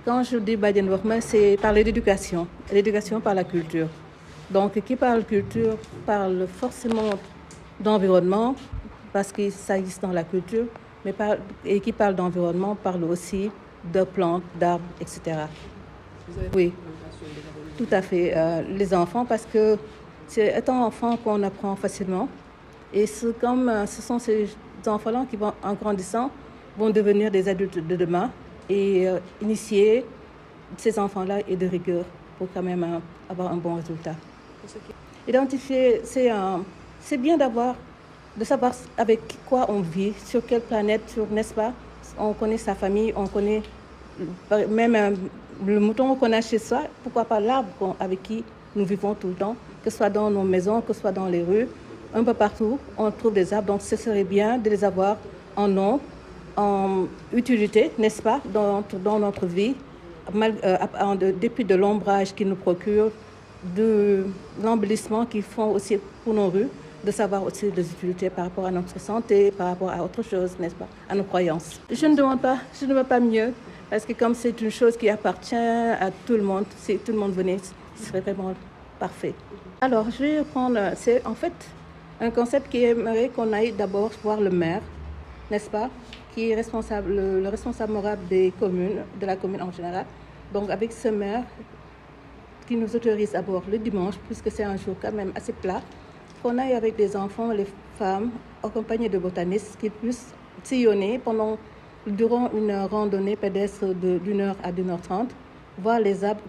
Quand je dis Badiane Workman, c'est parler d'éducation, l'éducation par la culture. Donc, qui parle culture parle forcément d'environnement, parce que ça existe dans la culture, et qui parle d'environnement parle aussi de plantes, d'arbres, etc. Oui, tout à fait. Les enfants, parce que c'est étant enfant qu'on apprend facilement. Et comme ce sont ces enfants-là qui vont, en grandissant, vont devenir des adultes de demain et initier ces enfants-là et de rigueur pour quand même avoir un bon résultat. Identifier, c'est bien de savoir avec quoi on vit, sur quelle planète, n'est-ce pas? On connaît sa famille, on connaît même le mouton qu'on a chez soi, pourquoi pas l'arbre avec qui nous vivons tout le temps, que ce soit dans nos maisons, que ce soit dans les rues, un peu partout, on trouve des arbres. Donc ce serait bien de les avoir en nom, en utilité, n'est-ce pas, dans notre vie, depuis de l'ombrage qu'ils nous procurent, de l'embellissement qu'ils font aussi pour nos rues, de savoir aussi des utilités par rapport à notre santé, par rapport à autre chose, n'est-ce pas, à nos croyances. Je ne veux pas mieux, parce que comme c'est une chose qui appartient à tout le monde, si tout le monde venait, ce serait vraiment parfait. Alors, je vais prendre, c'est en fait un concept qui aimerait qu'on aille d'abord voir le maire, n'est-ce pas, qui est responsable, le responsable moral des communes, de la commune en général. Donc, avec ce maire qui nous autorise à bord le dimanche, puisque c'est un jour quand même assez plat, qu'on aille avec les enfants, les femmes, accompagnés de botanistes, qui puissent sillonner durant une randonnée pédestre d'1 heure à 1 h 30, voir les arbres,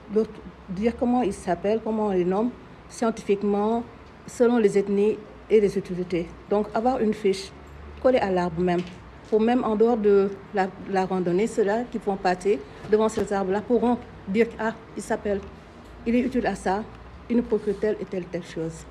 dire comment ils s'appellent, comment on les nomme, scientifiquement, selon les ethnies et les utilités. Donc, avoir une fiche collée à l'arbre même, pour même en dehors de la randonnée, ceux-là qui vont passer devant ces arbres-là pourront dire « Ah, il s'appelle, il est utile à ça, il nous procure telle et telle chose ».